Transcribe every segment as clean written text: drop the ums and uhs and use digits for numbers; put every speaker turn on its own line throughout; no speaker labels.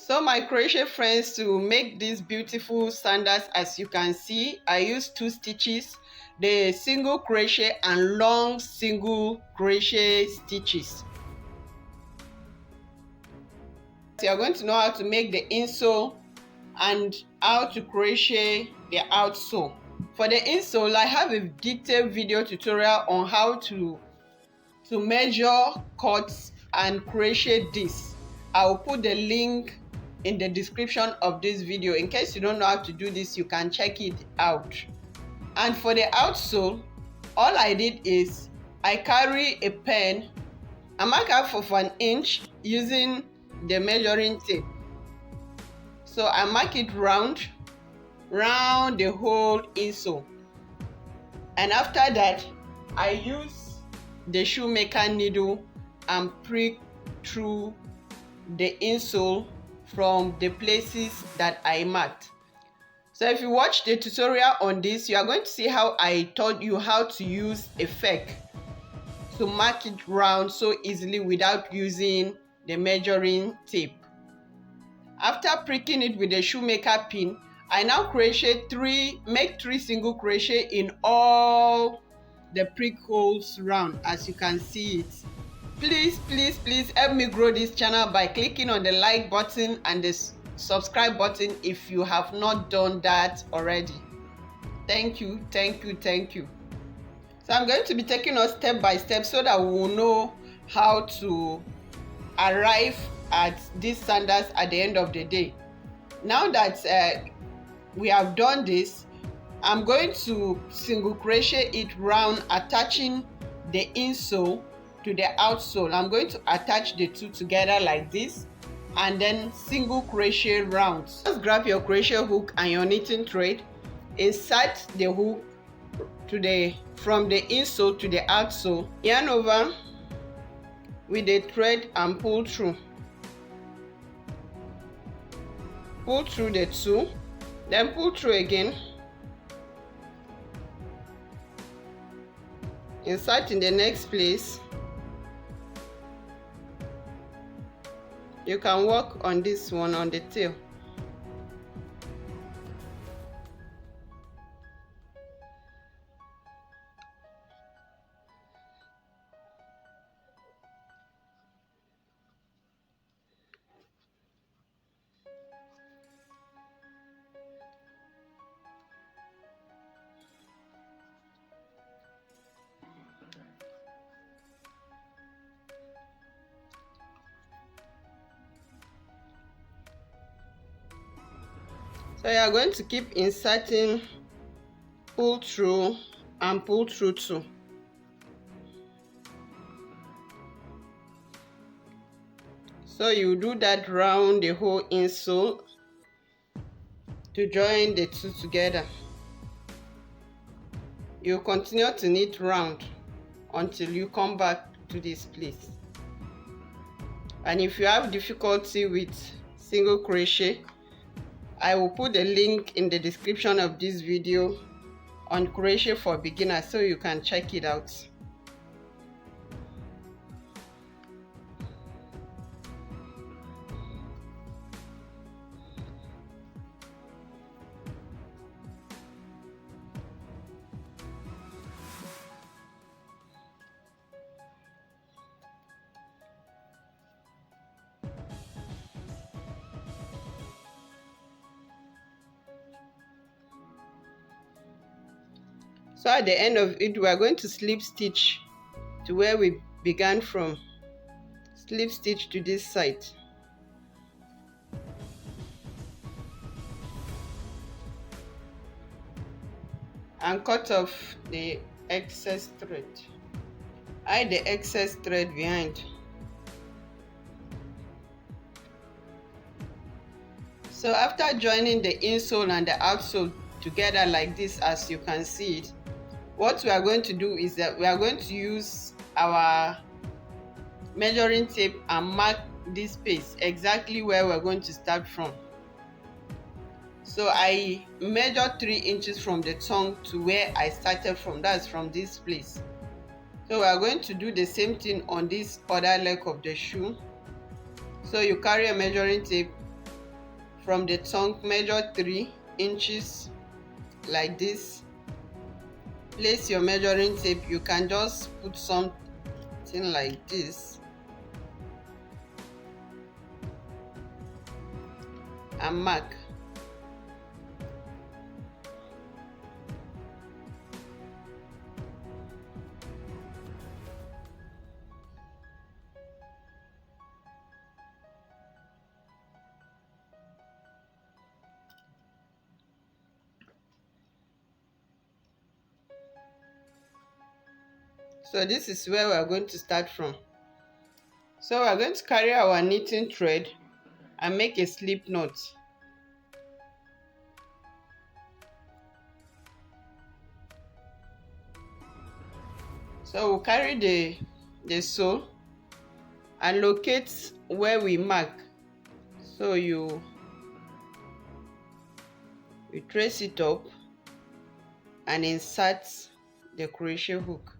So my crochet friends, to make these beautiful sandals, as you can see, I use 2 stitches, the single crochet and long single crochet stitches. So you're going to know how to make the insole and how to crochet the outsole. For the insole, I have a detailed video tutorial on how to measure, cut and crochet this. I will put the link in the description of this video. In case you don't know how to do this, you can check it out. And for the outsole, all I did is I carry a pen, I mark half of an inch using the measuring tape. So I mark it round the whole insole, and after that I use the shoemaker needle and prick through the insole from the places that I marked. So if you watch the tutorial on this, you are going to see how I taught you how to use a fake to mark it round so easily without using the measuring tape. After pricking it with the shoemaker pin, I now make 3 single crochet in all the prick holes round, as you can see it. Please help me grow this channel by clicking on the like button and the subscribe button if you have not done that already. Thank you. So I'm going to be taking us step by step so that we will know how to arrive at these sandals at the end of the day. Now that we have done this, I'm going to single crochet it round, attaching the insole to the outsole. I'm going to attach the two together like this and then single crochet round. Just grab your crochet hook and your knitting thread, insert the hook from the insole to the outsole, yarn over with the thread and pull through the two, then pull through again, insert in the next place. You can work on this one on the tail. So you are going to keep inserting, pull through and pull through too. So you do that round the whole insole to join the two together. You continue to knit round until you come back to this place. And if you have difficulty with single crochet, I will put the link in the description of this video on crochet for beginners so you can check it out. So at the end of it, we are going to slip stitch to where we began from. Slip stitch to this side. And cut off the excess thread. Hide the excess thread behind. So after joining the insole and the outsole together like this, as you can see it, what we are going to do is that we are going to use our measuring tape and mark this space exactly where we're going to start from. So I measured 3 inches from the tongue to where I started from. That's from this place. So we are going to do the same thing on this other leg of the shoe. So you carry a measuring tape, from the tongue, measure 3 inches like this. Place your measuring tape. You can just put something like this and mark. So this is where we are going to start from. So we are going to carry our knitting thread and make a slip knot. So we'll carry the sole and locate where we mark. So you trace it up and insert the crochet hook.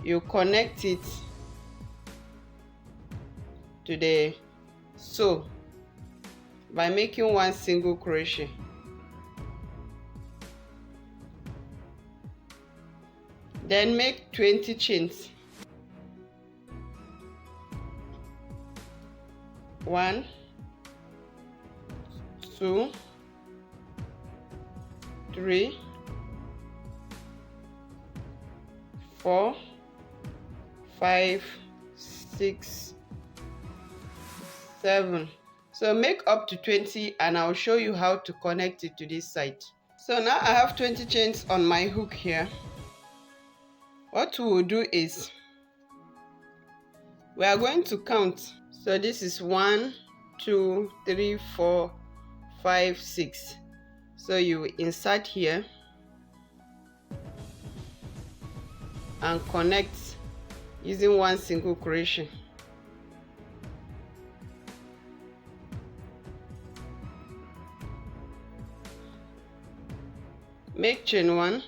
You connect it to the sole by making one single crochet. Then make 20 chains. 1, 2, 3, 4, 5, 6, 7. So make up to 20 and I'll show you how to connect it to this side. So now I have 20 chains on my hook here. What we will do is we are going to count. So this is 1, 2, 3, 4, 5, 6. So you insert here and connect using one single crochet. Make chain 1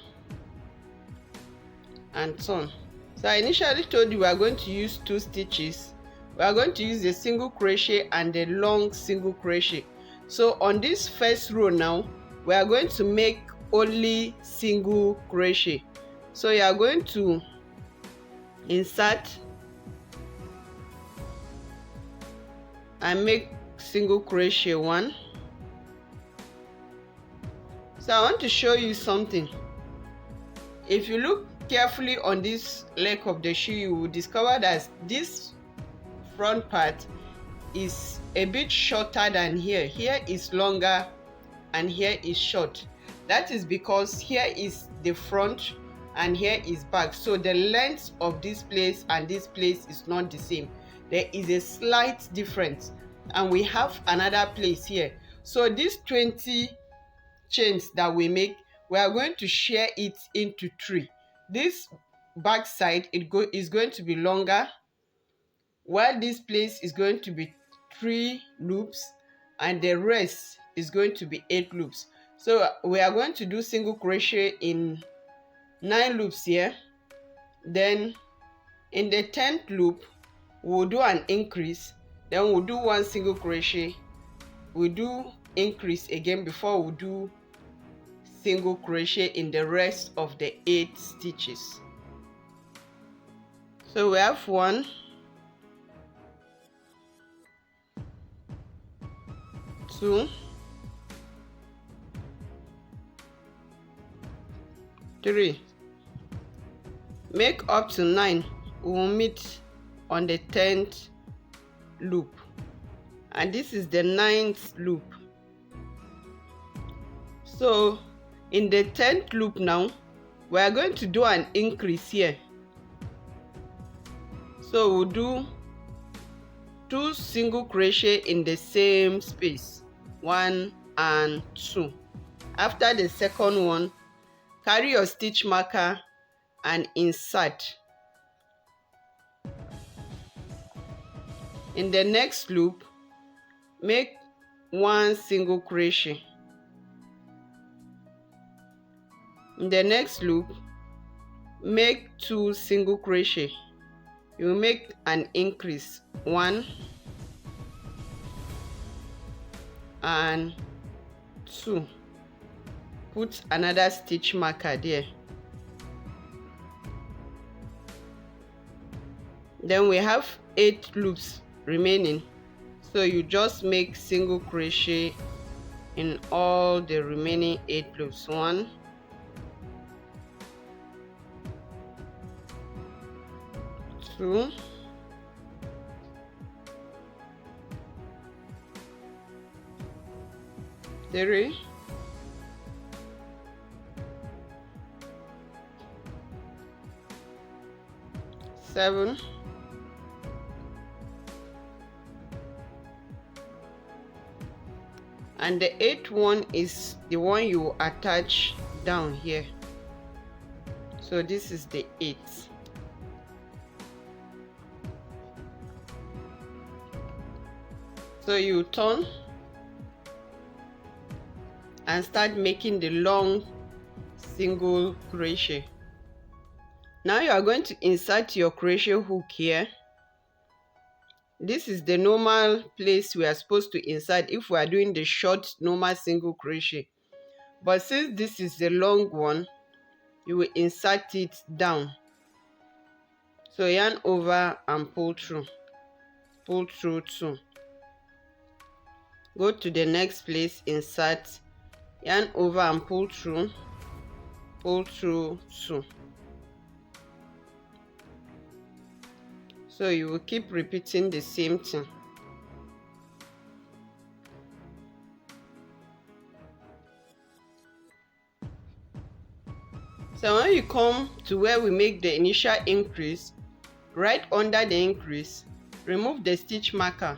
and turn. So I initially told you we are going to use 2 stitches. We are going to use the single crochet and the long single crochet. So on this first row now, we are going to make only single crochet. So you are going to insert and make single crochet 1. So I want to show you something. If you look carefully on this leg of the shoe, you will discover that this front part is a bit shorter than here. Here is longer and here is short. That is because here is the front and here is back. So the length of this place and this place is not the same. There is a slight difference and we have another place here. So these 20 chains that we make, we are going to share it into 3. This back side is going to be longer, while this place is going to be 3 loops and the rest is going to be 8 loops. So we are going to do single crochet in 9 loops here. Then in the 10th loop we'll do an increase, then we'll do one single crochet, we'll do increase again before we do single crochet in the rest of the 8 stitches. So we have 1, 2, 3. Make up to 9. We will meet on the 10th loop, and this is the 9th loop. So in the 10th loop now, we are going to do an increase here. So we'll do 2 single crochet in the same space, 1 and 2. After the second one, carry your stitch marker and insert. In the next loop, make 1 single crochet. In the next loop, make 2 single crochet. You will make an increase, 1, and 2. Put another stitch marker there. Then we have 8 loops remaining, so you just make single crochet in all the remaining 8 loops. 1, 2, 3, 7, 8. And the 8th one is the one you attach down here. So this is the 8th. So you turn and start making the long single crochet. Now you are going to insert your crochet hook here. This is the normal place we are supposed to insert if we are doing the short normal single crochet. But since this is the long one, you will insert it down. So yarn over and pull through 2. Go to the next place, insert, yarn over and pull through 2. So you will keep repeating the same thing. So when you come to where we make the initial increase, right under the increase, remove the stitch marker,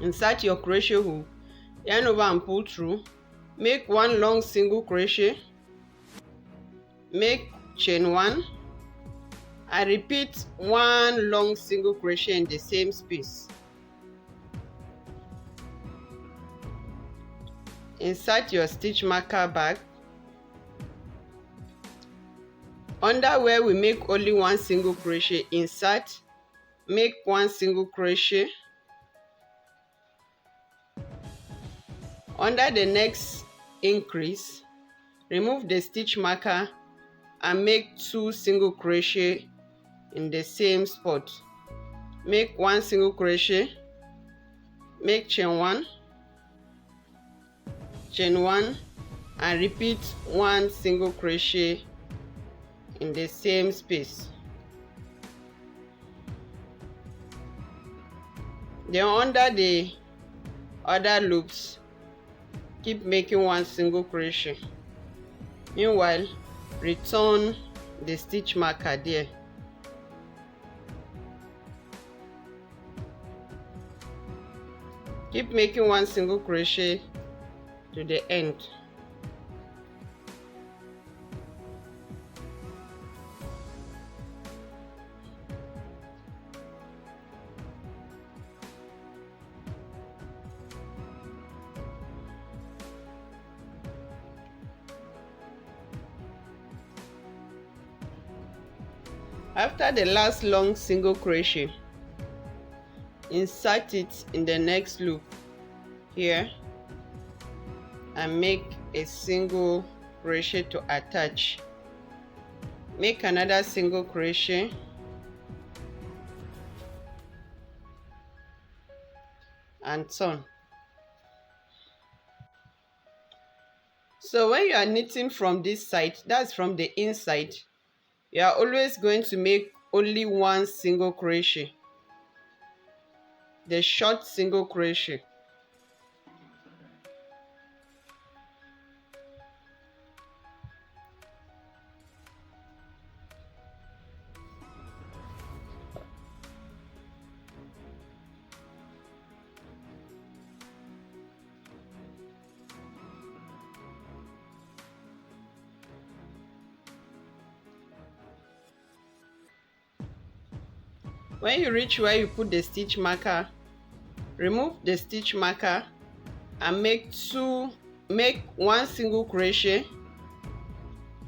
insert your crochet hook, yarn over and pull through, make 1 long single crochet, make chain 1, and repeat 1 long single crochet in the same space. Insert your stitch marker back. Under where we make only 1 single crochet, insert, make 1 single crochet. Under the next increase, remove the stitch marker and make 2 single crochet in the same spot. Make 1 single crochet, make chain 1, and repeat 1 single crochet in the same space. Then under the other loops, keep making 1 single crochet. Meanwhile, return the stitch marker there. Keep making 1 single crochet to the end. After the last long single crochet, insert it in the next loop here and make a single crochet to attach. Make another single crochet and turn. So when you are knitting from this side, that's from the inside, you are always going to make only 1 single crochet, the short single crochet. When you reach where you put the stitch marker, remove the stitch marker and make 1 single crochet,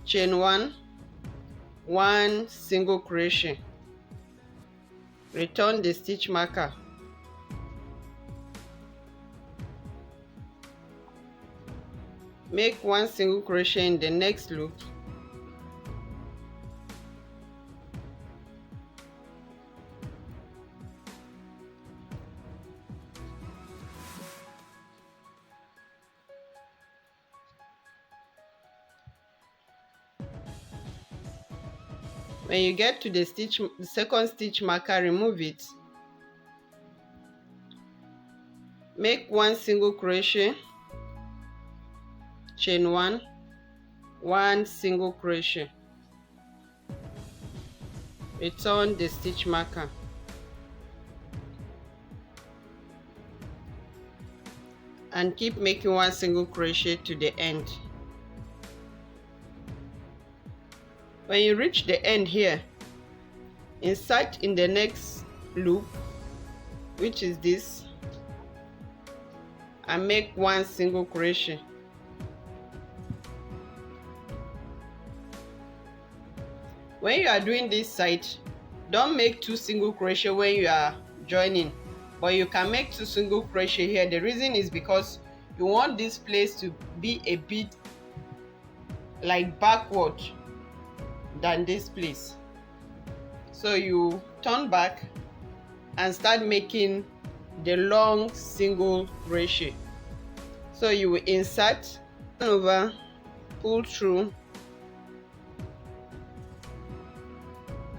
chain 1, 1 single crochet. Return the stitch marker. Make one single crochet in the next loop. When you get to the second stitch marker, remove it. Make one single crochet, chain one single crochet, return the stitch marker, and keep making one single crochet to the end. When you reach the end here, insert in the next loop, which is this, and make one single crochet. When you are doing this side, don't make two single crochet when you are joining, but you can make two single crochet here. The reason is because you want this place to be a bit like backward than this place. So you turn back and start making the long single crochet. So you will insert, turn over, pull through,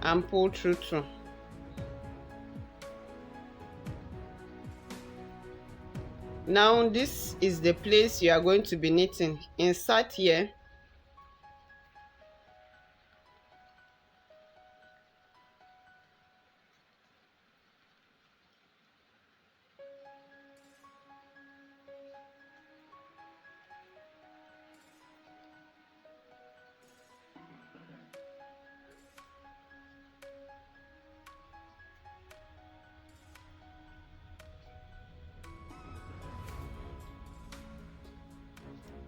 and pull through too. Now this is the place you are going to be knitting. Insert here,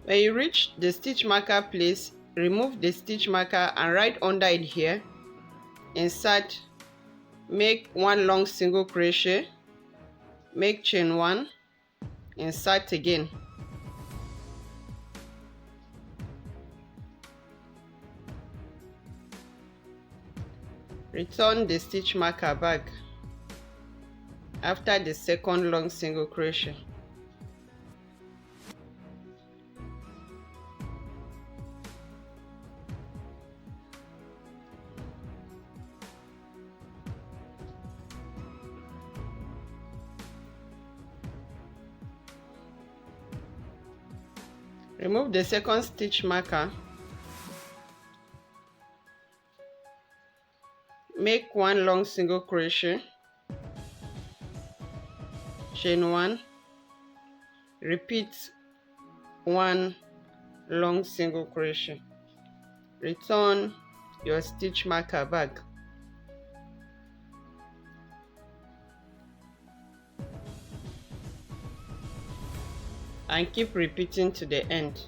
when you reach the stitch marker place, remove the stitch marker and right under it here, insert, make one long single crochet, make chain one, insert again, return the stitch marker back after the second long single crochet. Remove the second stitch marker, make one long single crochet, chain one, repeat one long single crochet, return your stitch marker back, and keep repeating to the end.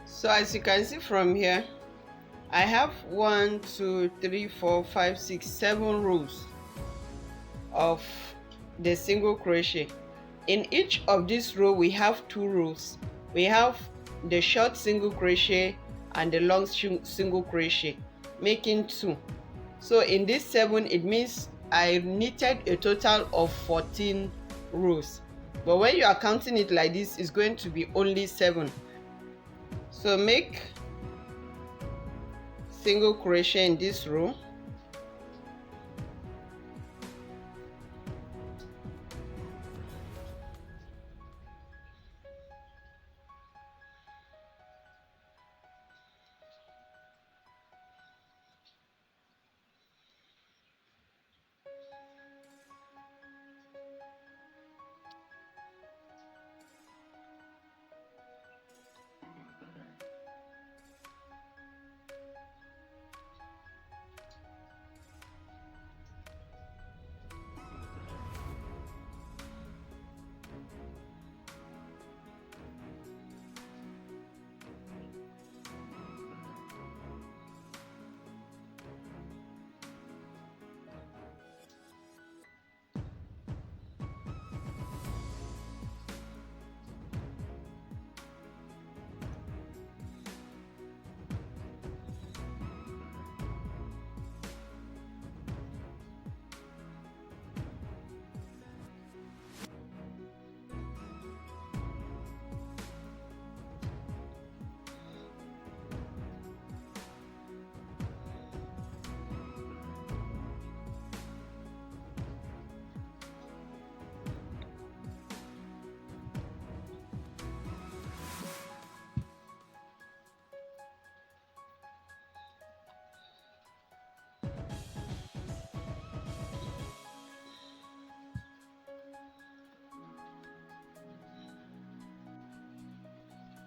So as you can see from here, I have 1, 2, 3, 4, 5, 6, 7 rows of the single crochet. In each of these rows we have 2 rows. We have the short single crochet and the long single crochet, making 2. So in this 7, it means I knitted a total of 14 rows, but when you are counting it like this, it's going to be only 7. So make single crochet in this row,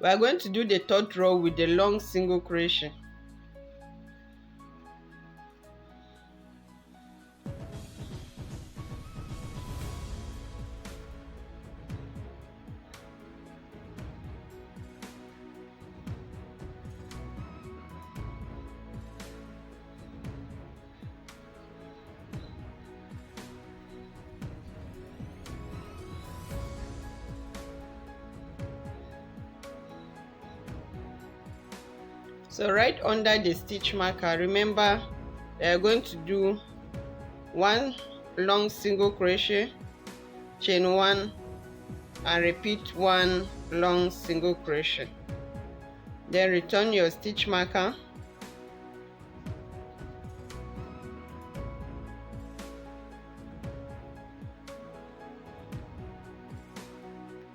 We are going to do the third row with the long single crochet. So right under the stitch marker, remember we are going to do one long single crochet, chain one, and repeat one long single crochet. Then return your stitch marker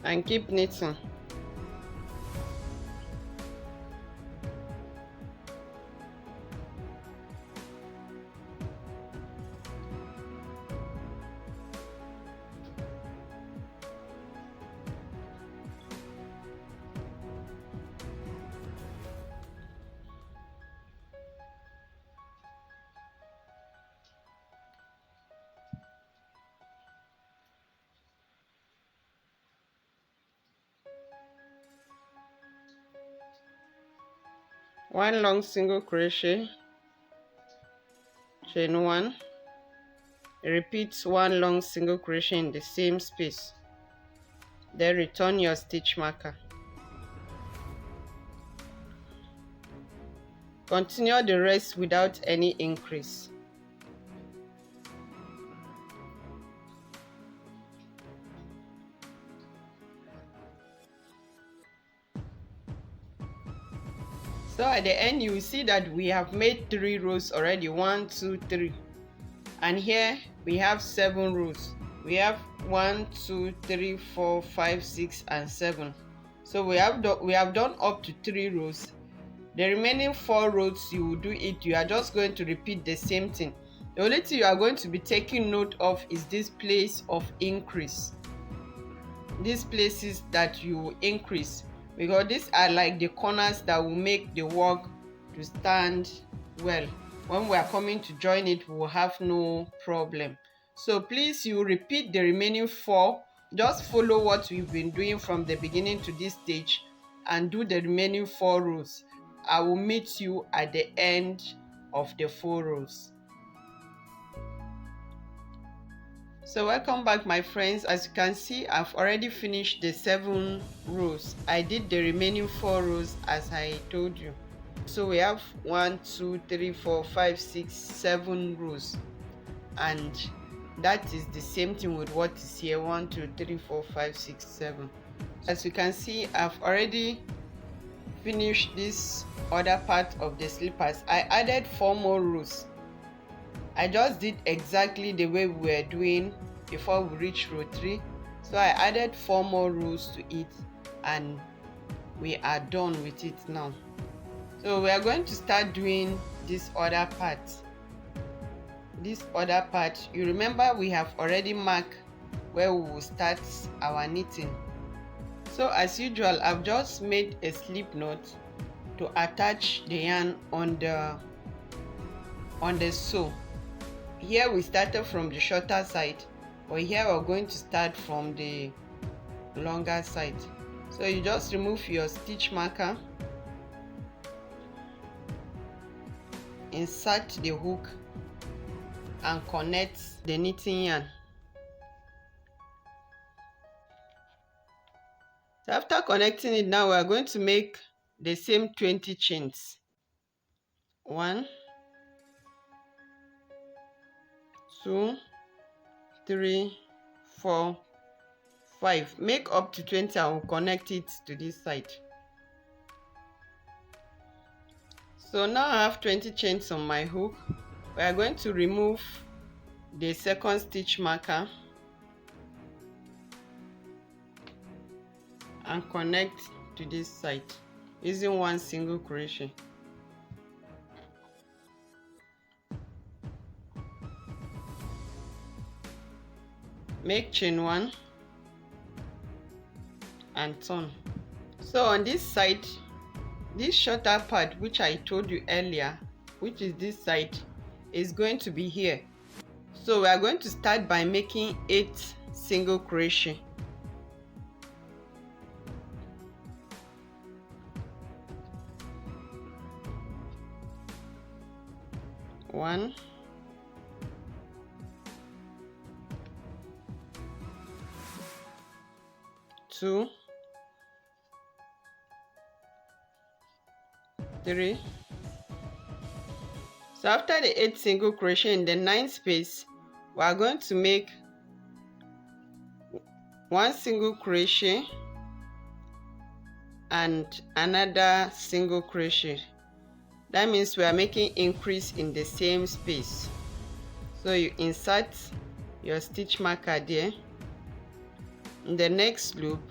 and keep knitting. One long single crochet, chain one, repeat one long single crochet in the same space, then return your stitch marker. Continue the rest without any increase. So at the end, you will see that we have made 3 rows already. 1, 2, 3, and here we have 7 rows. We have 1, 2, 3, 4, 5, 6, and 7. So we have done up to 3 rows. The remaining 4 rows, you will do it. You are just going to repeat the same thing. The only thing you are going to be taking note of is this place of increase. These places that you increase, because these are like the corners that will make the work to stand well. When we are coming to join it, we will have no problem. So please, you repeat the remaining 4. Just follow what we've been doing from the beginning to this stage and do the remaining 4 rows. I will meet you at the end of the 4 rows. So welcome back, my friends. As you can see, I've already finished the 7 rows. I did the remaining 4 rows as I told you. So we have 1, 2, 3, 4, 5, 6, 7 rows, and that is the same thing with what is here. 1, 2, 3, 4, 5, 6, 7. As you can see, I've already finished this other part of the slippers. I added 4 more rows. I just did exactly the way we were doing before we reached row 3. So I added 4 more rows to it, and we are done with it now. So we are going to start doing this other part. This other part, you remember we have already marked where we will start our knitting. So as usual, I've just made a slip knot to attach the yarn on the sew. Here we started from the shorter side, but here we're going to start from the longer side. So you just remove your stitch marker, insert the hook, and connect the knitting yarn. So after connecting it, now we are going to make the same 20 chains. 1, 2, 3, 4, 5. Make up to 20 and we'll connect it to this side. So now I have 20 chains on my hook. We are going to remove the second stitch marker and connect to this side using 1 single crochet. Make chain 1 and turn. So on this side, this shorter part which I told you earlier, which is this side, is going to be here. So we are going to start by making 8 single crochet. 1, 2, 3. So after the 8 single crochet in the 9th space, we are going to make 1 single crochet and another single crochet. That means we are making increase in the same space. So you insert your stitch marker there. In the next loop,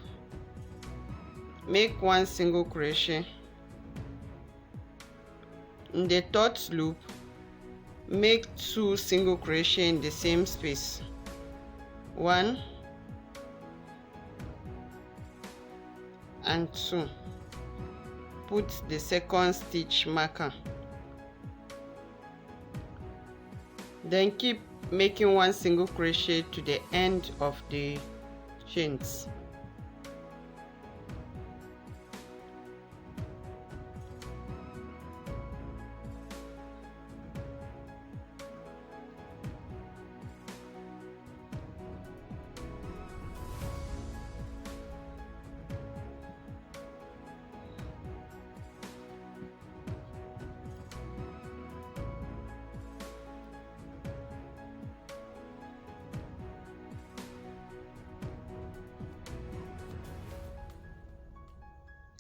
make 1 single crochet. In the 3rd loop, make 2 single crochet in the same space. 1 and 2. Put the 2nd stitch marker. Then keep making 1 single crochet to the end of the chains.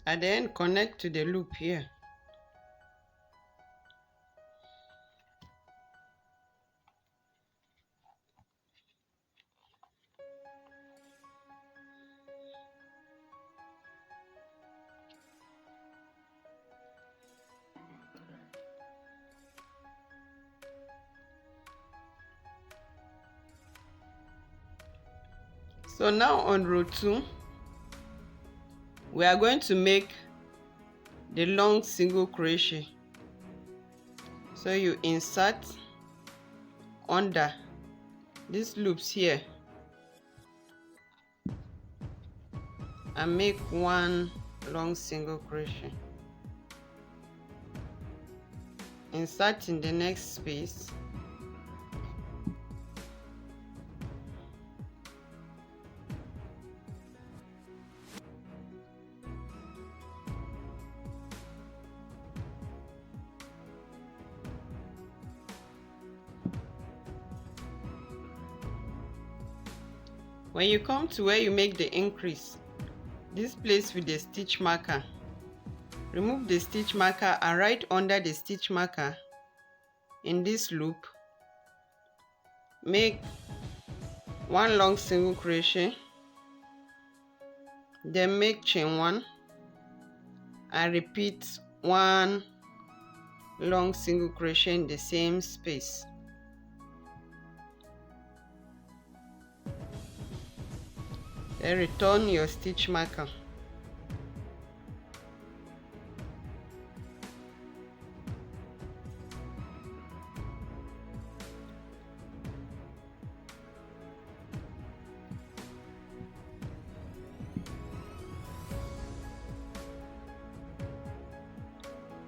And then connect to the loop here. So now on row 2, we are going to make the long single crochet. So you insert under these loops here and make 1 long single crochet. Insert in the next space. When you come to where you make the increase, this place with the stitch marker, remove the stitch marker and right under the stitch marker in this loop, make 1 long single crochet, then make chain 1 and repeat 1 long single crochet in the same space. Then return your stitch marker.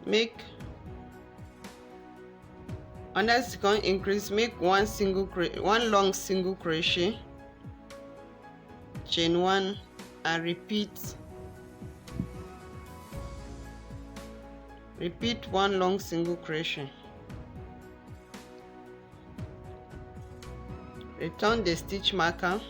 Make under second increase, make 1 long single crochet, chain 1 and repeat 1 long single crochet. Return the stitch marker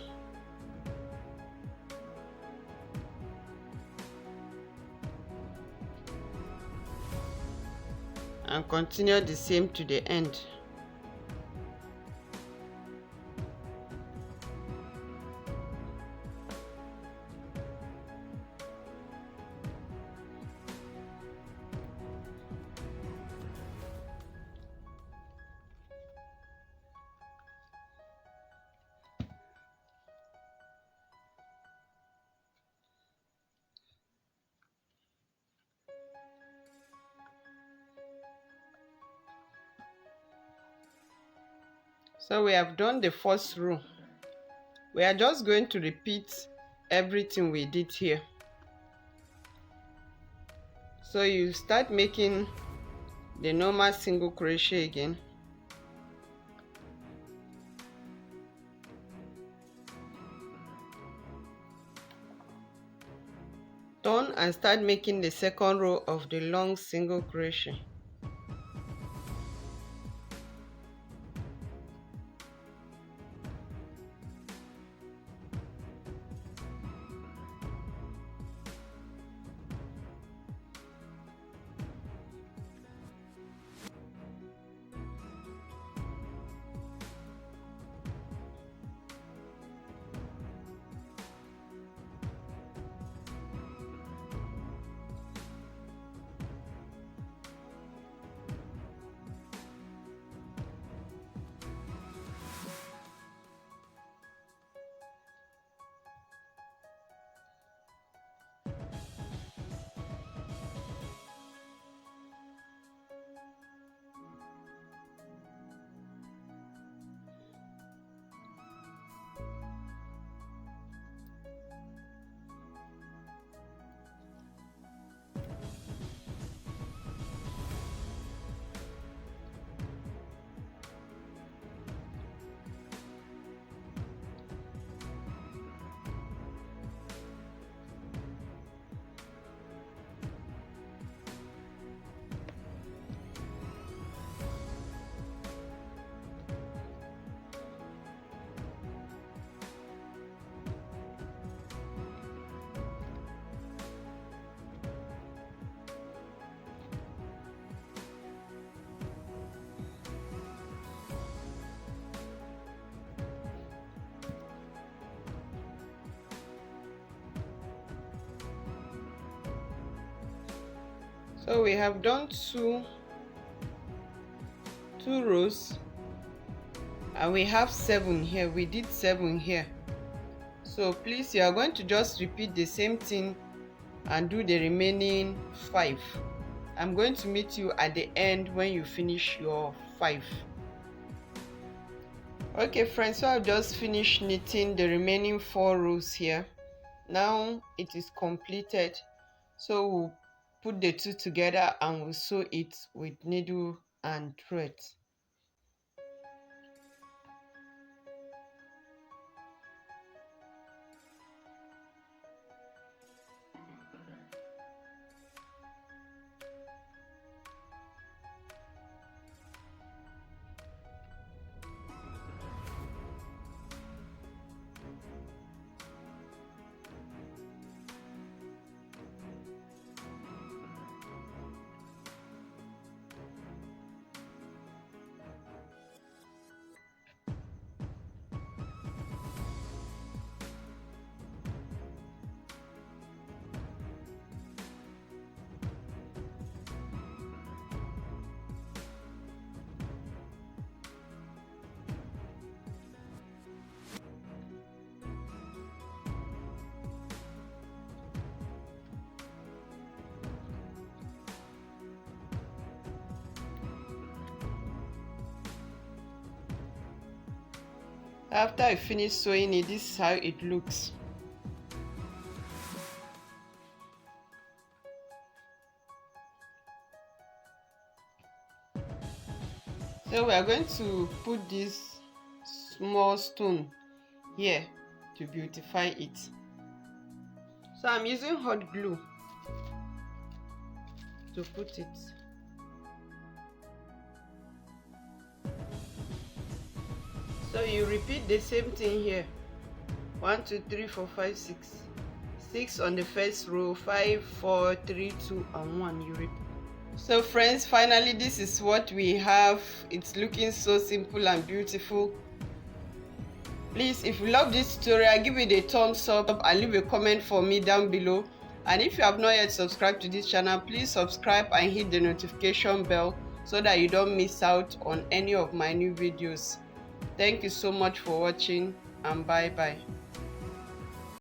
and continue the same to the end. So we have done the first row. We are just going to repeat everything we did here. So you start making the normal single crochet again. Turn and start making the second row of the long single crochet. So we have done two rows and we have 7 here. We did 7 here. So please, you are going to just repeat the same thing and do the remaining 5. I'm going to meet you at the end when you finish your 5. Okay friends, so I've just finished knitting the remaining 4 rows here. Now it is completed. So we'll put the two together and we'll sew it with needle and thread. After I finish sewing it, this is how it looks. So we are going to put this small stone here to beautify it. So I'm using hot glue to put it. So you repeat the same thing here. 1 2 3 4 5 6. 6 on the first row, 5 4 3 2 and 1. You repeat. So friends, finally this is what we have. It's looking so simple and beautiful. Please, if you love this tutorial, give it a thumbs up and leave a comment for me down below. And if you have not yet subscribed to this channel, please subscribe and hit the notification bell so that you don't miss out on any of my new videos. Thank you so much for watching and bye bye.